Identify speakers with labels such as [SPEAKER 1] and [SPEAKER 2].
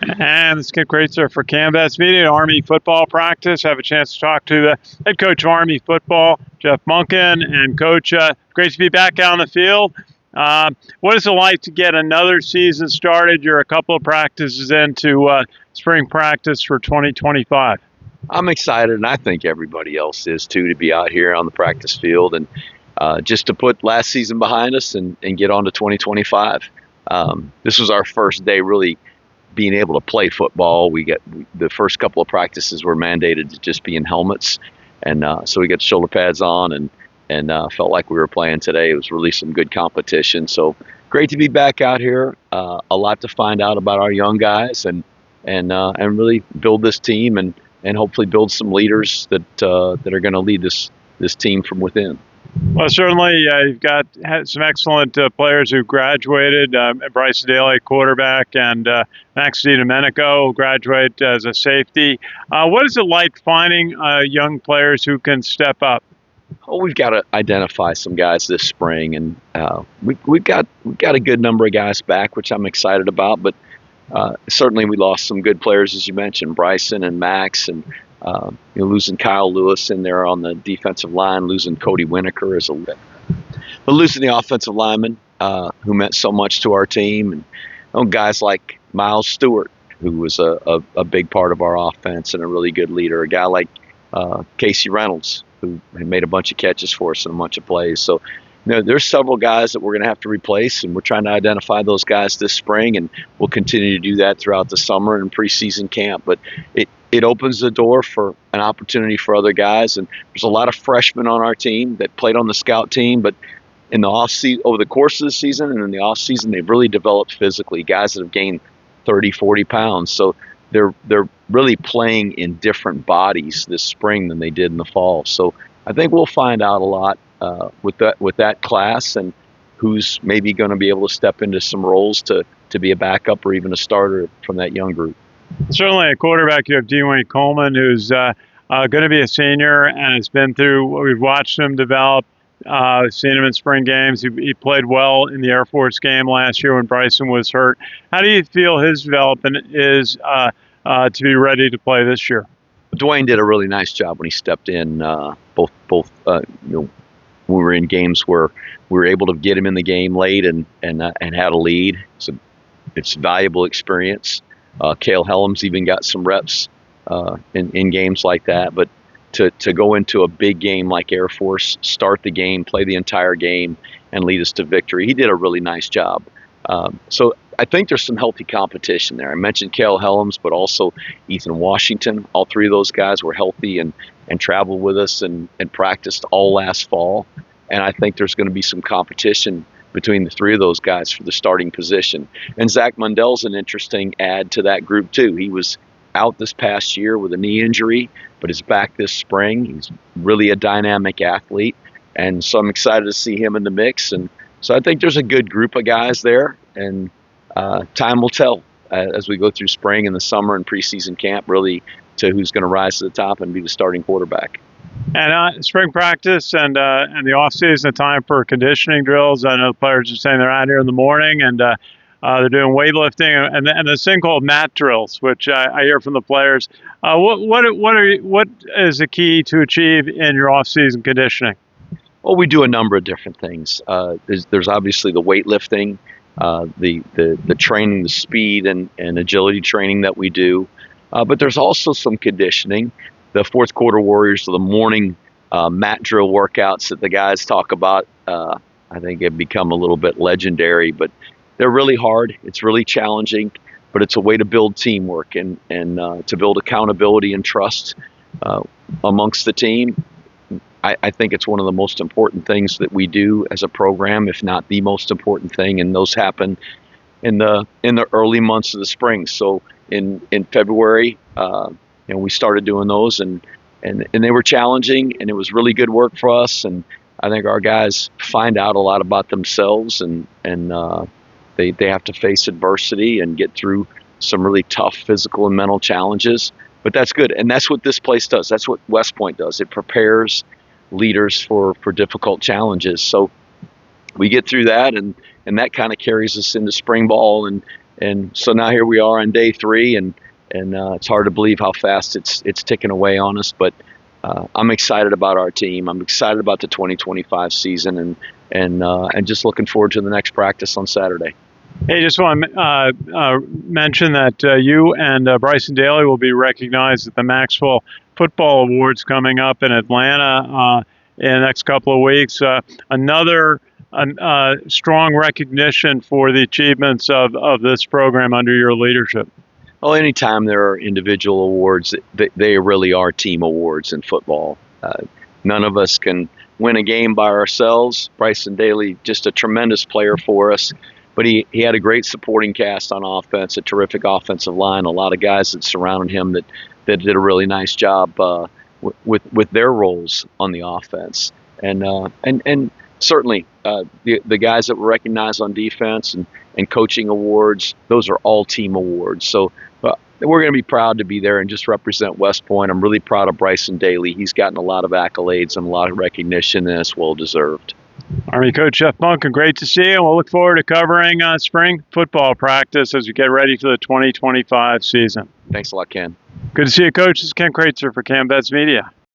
[SPEAKER 1] And this is Great Sir for Canvas Media, Army football practice. I have a chance to talk to the head coach of Army football, Jeff Monken. And Coach, great to be back out on the field. What is it like to get another season started? You're a couple of practices into spring practice for 2025.
[SPEAKER 2] I'm excited, and I think everybody else is too, to be out here on the practice field and just to put last season behind us and get on to 2025. This was our first day really being able to play football. The first couple of practices were mandated to just be in helmets, and so we got shoulder pads on and felt like we were playing today. It was really some good competition. So great to be back out here. A lot to find out about our young guys and really build this team and hopefully build some leaders that are going to lead this team from within.
[SPEAKER 1] Well, certainly you've had some excellent players who graduated. Bryce Daly, quarterback, and Max DiDomenico graduate as a safety. What is it like finding young players who can step up?
[SPEAKER 2] Oh, we've got to identify some guys this spring, and we've got a good number of guys back, which I'm excited about. But certainly we lost some good players, as you mentioned, Bryson and Max, and losing Kyle Lewis in there on the defensive line, losing Cody Winokur but losing the offensive lineman who meant so much to our team, and guys like Miles Stewart, who was a big part of our offense and a really good leader, a guy like Casey Reynolds, who had made a bunch of catches for us and a bunch of plays. So there's several guys that we're going to have to replace, and we're trying to identify those guys this spring, and we'll continue to do that throughout the summer and preseason camp. But it opens the door for an opportunity for other guys, and there's a lot of freshmen on our team that played on the scout team, but in the over the course of the season and in the off season, they've really developed physically, guys that have gained 30, 40 pounds. So they're really playing in different bodies this spring than they did in the fall. So I think we'll find out a lot with that class, and who's maybe going to be able to step into some roles to be a backup or even a starter from that young group.
[SPEAKER 1] Certainly a quarterback, you have Dwayne Coleman, who's going to be a senior and has been through what we've watched him develop. Seen him in spring games. He played well in the Air Force game last year when Bryson was hurt. How do you feel his development is to be ready to play this year?
[SPEAKER 2] Dwayne did a really nice job when he stepped in. Both we were in games where we were able to get him in the game late and had a lead. So it's valuable experience. Cale Helms even got some reps in games like that. But to go into a big game like Air Force, start the game, play the entire game, and lead us to victory, he did a really nice job. So I think there's some healthy competition there. I mentioned Cale Helms, but also Ethan Washington. All three of those guys were healthy and traveled with us and practiced all last fall. And I think there's going to be some competition between the three of those guys for the starting position. And Zach Mundell's an interesting add to that group too. He was out this past year with a knee injury, but is back this spring. He's really a dynamic athlete, and so I'm excited to see him in the mix. And so I think there's a good group of guys there, and time will tell as we go through spring and the summer and preseason camp, really, to who's going to rise to the top and be the starting quarterback.
[SPEAKER 1] And spring practice and the off season, a time for conditioning drills. I know players are saying they're out here in the morning and they're doing weightlifting and this thing called mat drills, which I hear from the players. What is the key to achieve in your off season conditioning?
[SPEAKER 2] Well, we do a number of different things. There's obviously the weightlifting, the training, the speed and agility training that we do, but there's also some conditioning. The fourth quarter warriors, the morning mat drill workouts that the guys talk about, I think have become a little bit legendary, but they're really hard. It's really challenging, but it's a way to build teamwork and to build accountability and trust amongst the team. I think it's one of the most important things that we do as a program, if not the most important thing, and those happen in the early months of the spring. So in February, we started doing those, and they were challenging, and it was really good work for us. And I think our guys find out a lot about themselves, and they have to face adversity and get through some really tough physical and mental challenges. But that's good, and that's what this place does. That's what West Point does. It prepares leaders for difficult challenges. So we get through that, and that kind of carries us into spring ball and and so now here we are on day 3, and it's hard to believe how fast it's ticking away on us. But I'm excited about our team. I'm excited about the 2025 season, and just looking forward to the next practice on Saturday.
[SPEAKER 1] Hey, just want to mention that you and Bryson Daly will be recognized at the Maxwell Football Awards coming up in Atlanta in the next couple of weeks. Another strong recognition for the achievements of this program under your leadership.
[SPEAKER 2] Well, anytime there are individual awards, they really are team awards in football. None of us can win a game by ourselves. Bryson Daly, just a tremendous player for us. But he had a great supporting cast on offense, a terrific offensive line, a lot of guys that surrounded him that did a really nice job with their roles on the offense. And certainly the guys that were recognized on defense and coaching awards, those are all team awards. So we're going to be proud to be there and just represent West Point. I'm really proud of Bryson Daly. He's gotten a lot of accolades and a lot of recognition, and it's well deserved.
[SPEAKER 1] Army coach Jeff Monken, great to see you, and we'll look forward to covering spring football practice as we get ready for the 2025 season.
[SPEAKER 2] Thanks a lot, Ken.
[SPEAKER 1] Good to see you, Coach. This is Ken Kreitzer for Cambets Media.